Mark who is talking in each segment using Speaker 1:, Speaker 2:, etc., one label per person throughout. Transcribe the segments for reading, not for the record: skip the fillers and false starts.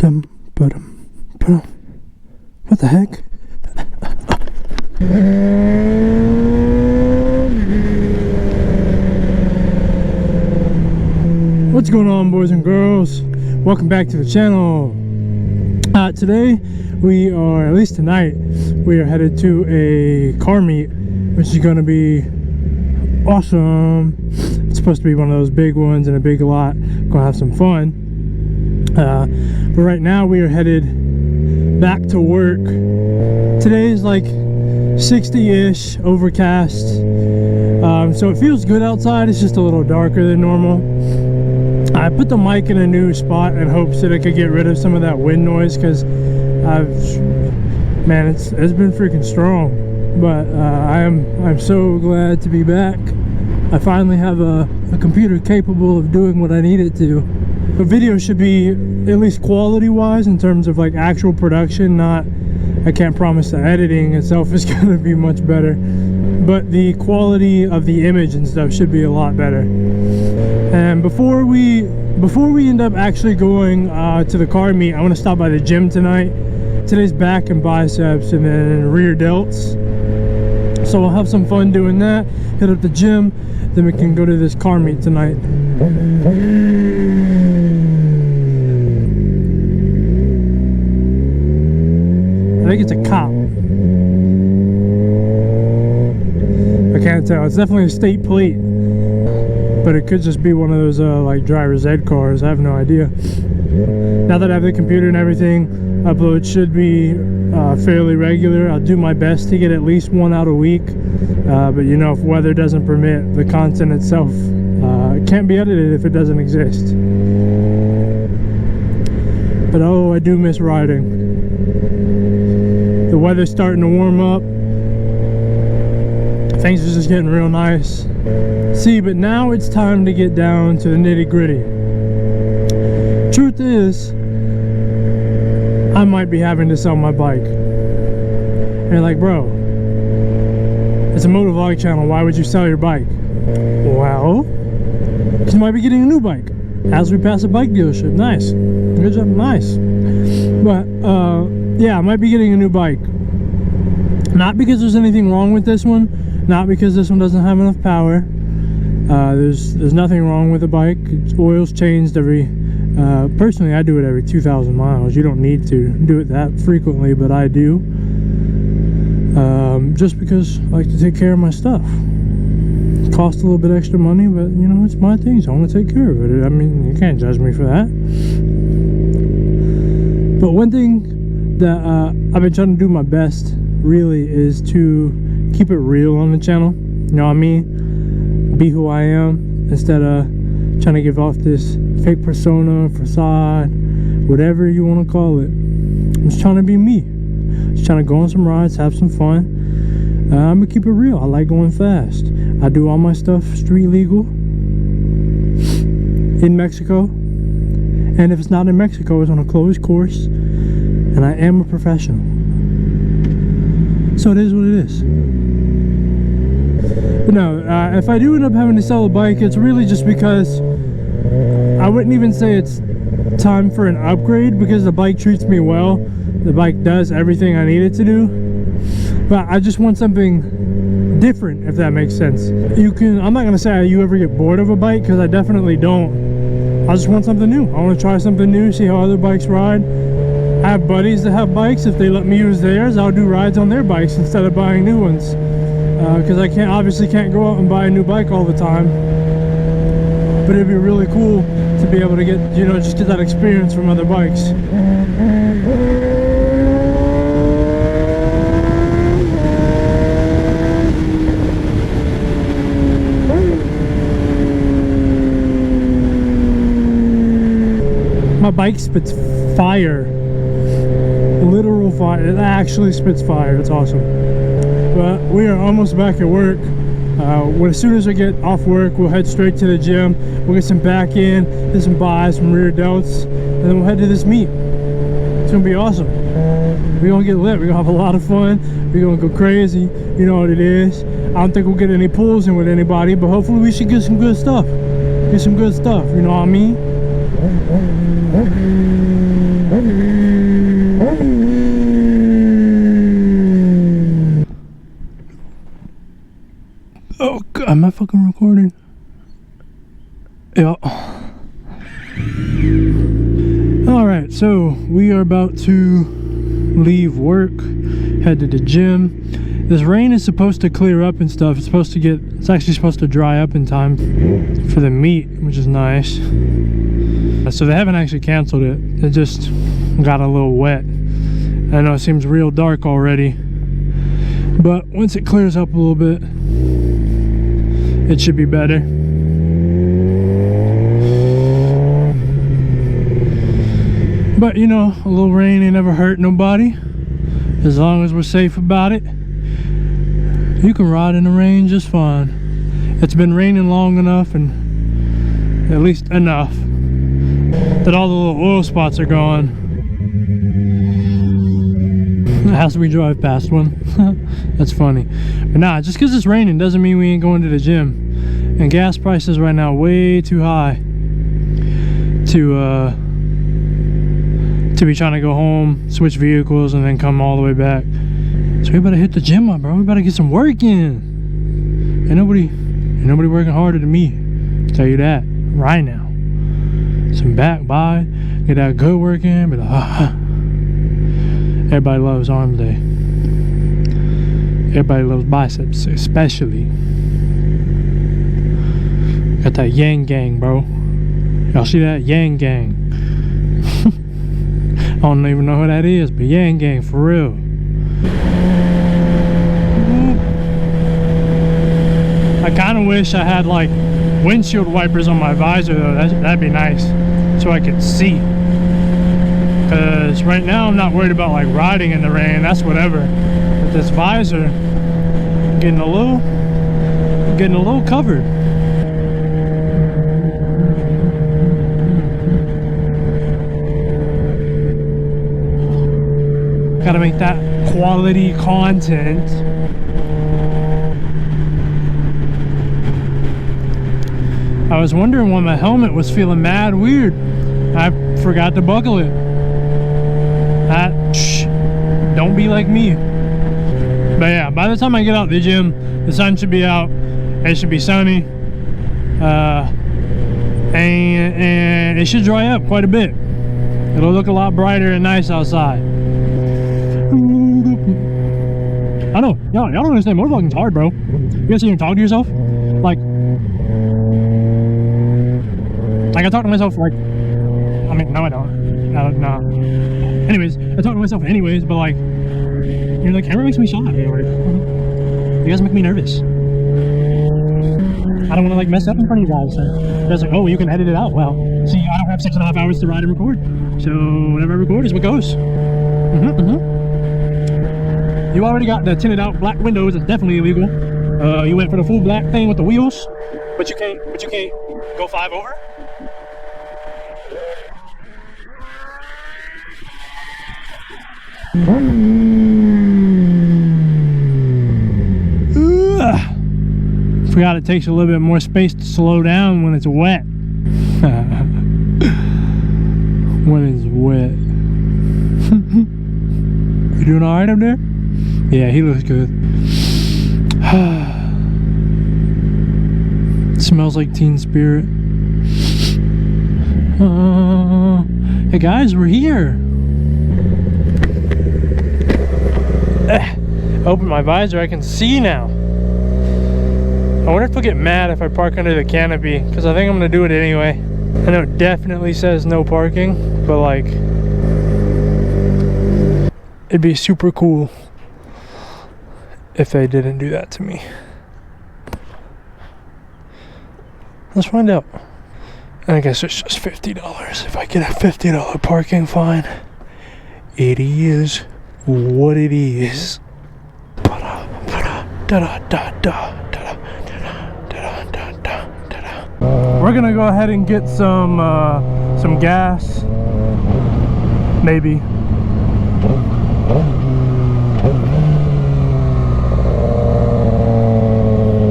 Speaker 1: What the heck? What's going on, boys and girls? Welcome back to the channel. Today we are, at least tonight, we are headed to a car meet, which is going to be awesome. It's supposed to be one of those big ones in a big lot. Gonna have some fun. But right now we are headed back to work. Today is like 60-ish, overcast. So it feels good outside. It's just a little darker than normal. I put the mic in a new spot in hopes that I could get rid of some of that wind noise, because man, it's been freaking strong. But I'm so glad to be back. I finally have a computer capable of doing what I need it to. The video should be, at least quality wise, in terms of like actual production, not, I can't promise the editing itself is going to be much better, but the quality of the image and stuff should be a lot better. And before we end up actually going to the car meet, I want to stop by the gym tonight. Today's back and biceps and then rear delts. So we'll have some fun doing that, hit up the gym, then we can go to this car meet tonight. I think it's a cop. I can't tell. It's definitely a state plate, but it could just be one of those like driver's ed cars. I have no idea. Now that I have the computer and everything, upload should be fairly regular. I'll do my best to get at least one out a week, but you know, if weather doesn't permit, the content itself can't be edited if it doesn't exist. But oh, I do miss riding. The weather's starting to warm up. Things are just getting real nice. See, but now it's time to get down to the nitty-gritty. Truth is, I might be having to sell my bike. And you're like, bro, it's a motovlog channel, why would you sell your bike? Well, because you might be getting a new bike as we pass a bike dealership. Nice. Good job. Nice. But yeah, I might be getting a new bike. Not because there's anything wrong with this one, not because this one doesn't have enough power. There's nothing wrong with the bike. Oil's changed every personally, I do it every 2,000 miles. You don't need to do it that frequently, but I do. Just because I like to take care of my stuff. It costs a little bit extra money, but you know, it's my thing, so I want to take care of it. I mean, you can't judge me for that. But one thing that I've been trying to do my best, really, is to keep it real on the channel. You know what I mean? Be who I am, instead of trying to give off this fake persona, facade, whatever you want to call it. I'm just trying to be me. Just trying to go on some rides, have some fun. I'm gonna keep it real. I like going fast. I do all my stuff street legal in Mexico, and if it's not in Mexico, it's on a closed course, and I am a professional. So it is what it is. But no, if I do end up having to sell a bike, it's really just because I wouldn't even say it's time for an upgrade, because the bike treats me well. The bike does everything I need it to do. But I just want something different, if that makes sense. I'm not gonna say you ever get bored of a bike, because I definitely don't. I just want something new. I want to try something new, see how other bikes ride. I have buddies that have bikes. If they let me use theirs, I'll do rides on their bikes instead of buying new ones. Because I obviously can't go out and buy a new bike all the time. But it'd be really cool to be able to get, you know, just get that experience from other bikes. My bike spits fire. Literal fire. It actually spits fire. It's awesome. But we are almost back at work. As soon as I get off work, we'll head straight to the gym. We'll get some back in, get some buys, some rear delts, and then we'll head to this meet. It's gonna be awesome. We're gonna get lit. We're gonna have a lot of fun. We're gonna go crazy. You know what it is. I don't think we'll get any pulls in with anybody, but hopefully we should get some good stuff. Get some good stuff. You know what I mean? Am I fucking recording? Yeah. Alright, so we are about to leave work, head to the gym. This rain is supposed to clear up and stuff. It's actually supposed to dry up in time for the meet, which is nice. So they haven't actually canceled it. It just got a little wet. I know it seems real dark already, but once it clears up a little bit, it should be better. But you know, a little rain ain't never hurt nobody. As long as we're safe about it, you can ride in the rain just fine. It's been raining long enough, and at least enough, that all the little oil spots are gone. As we drive past one. That's funny. But nah, just because it's raining doesn't mean we ain't going to the gym. And gas prices right now way too high to be trying to go home, switch vehicles, and then come all the way back. So we better hit the gym up, bro. We better get some work in. Ain't nobody working harder than me. Tell you that right now. Some back by, get that good work in, but everybody loves arm day. Everybody loves biceps, especially. Got that yang gang, bro. Y'all see that? Yang gang. I don't even know who that is, but yang gang for real. I kind of wish I had like windshield wipers on my visor though. That'd be nice, so I could see. Because right now I'm not worried about like riding in the rain. That's whatever. But this visor, getting a little covered. Gotta make that quality content. I was wondering why my helmet was feeling mad weird. I forgot to buckle it. Don't be like me. But yeah, by the time I get out the gym, the sun should be out. It should be sunny. And it should dry up quite a bit. It'll look a lot brighter and nice outside. I know, y'all don't understand. Motovlogging's hard, bro. You guys sit here and talk to yourself. Like I talk to myself like, I mean, no I don't. No. Anyways, I talk to myself anyways, but like, you know, the camera makes me shy. Like, you guys make me nervous. I don't want to like mess up in front of you guys. So you guys are like, oh, you can edit it out. Well, see, I don't have 6.5 hours to ride and record. So whatever I record is what goes. You already got the tinted out black windows. It's definitely illegal. You went for the full black thing with the wheels, but you can't go 5 over. Forgot it takes a little bit more space to slow down when it's wet. When it's wet. You doing alright up there? Yeah, he looks good. It smells like Teen Spirit. Hey guys, we're here. Open my visor, I can see now. I wonder if they'll get mad if I park under the canopy, because I think I'm gonna do it anyway. I know it definitely says no parking, but like, it'd be super cool if they didn't do that to me. Let's find out. I guess it's just $50. If I get a $50 parking fine, it is what it is. We're gonna go ahead and get some gas, maybe.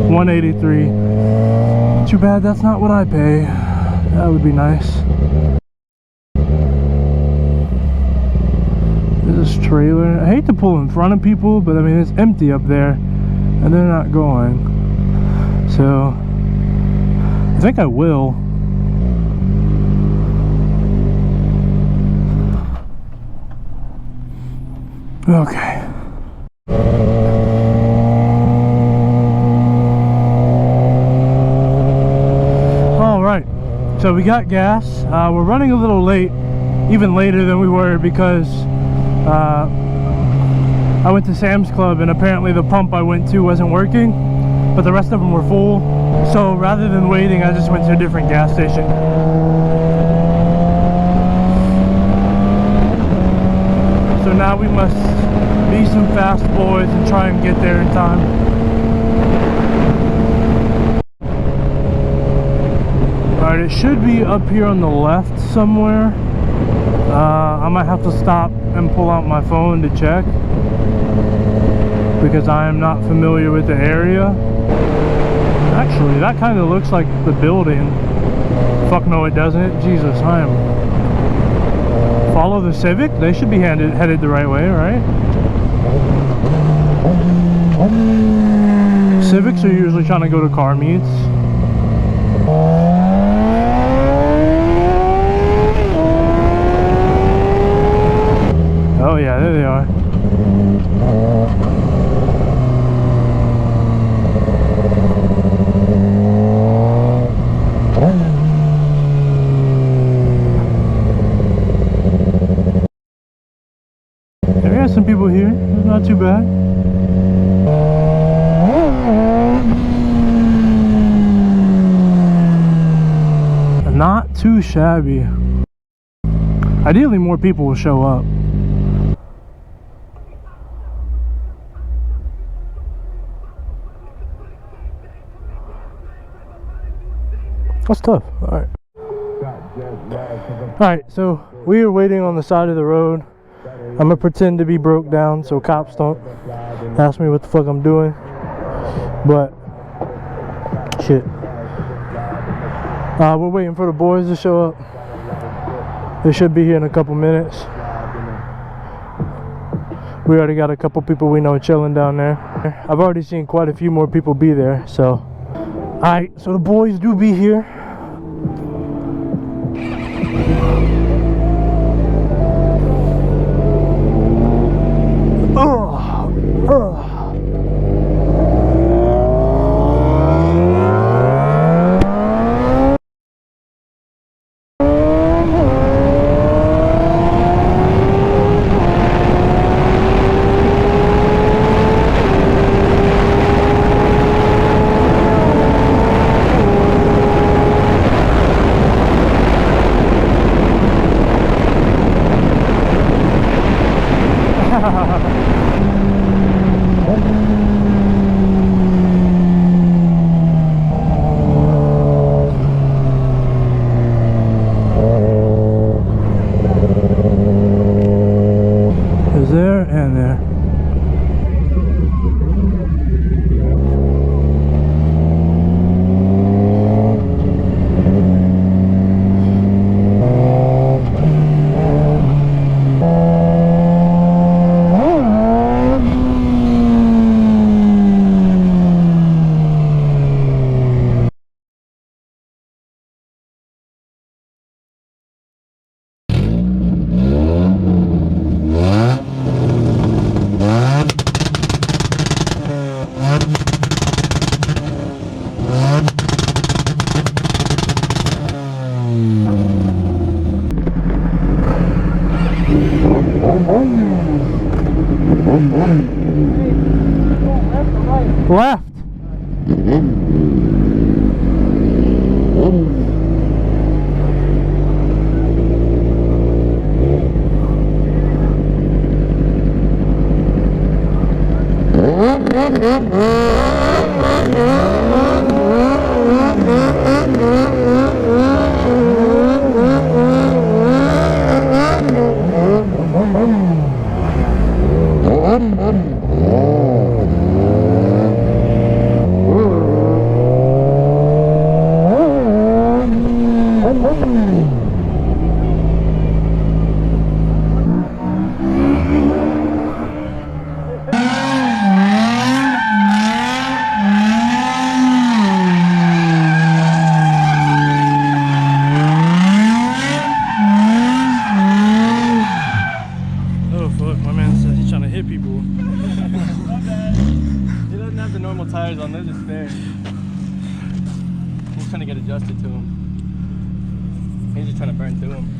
Speaker 1: $183. Too bad that's not what I pay. That would be nice. There's this trailer. I hate to pull in front of people, but I mean it's empty up there and they're not going. So I think I will. Okay. All right. So we got gas. We're running a little late, even later than we were, because I went to Sam's Club and apparently the pump I went to wasn't working, but the rest of them were full. So rather than waiting, I just went to a different gas station. So now we must be some fast boys and try and get there in time. Alright, it should be up here on the left somewhere. I might have to stop and pull out my phone to check, because I am not familiar with the area. Actually, that kind of looks like the building. Fuck no, it doesn't. Jesus, I am. Follow the Civic? They should be headed the right way, right? Civics are usually trying to go to car meets. Oh yeah, there they are. We got some people here. It's not too bad. Not too shabby. Ideally, more people will show up. That's tough. Alright. Alright, so we are waiting on the side of the road. I'm gonna pretend to be broke down so cops don't ask me what the fuck I'm doing. But shit. We're waiting for the boys to show up. They should be here in a couple minutes. We already got a couple people we know chilling down there. I've already seen quite a few more people be there, so. Alright, so the boys do be here. There and there. Left.
Speaker 2: connected to him. He's just trying to burn through him.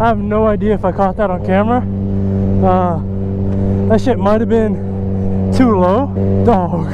Speaker 1: I have no idea if I caught that on camera. That shit might have been too low. Dog.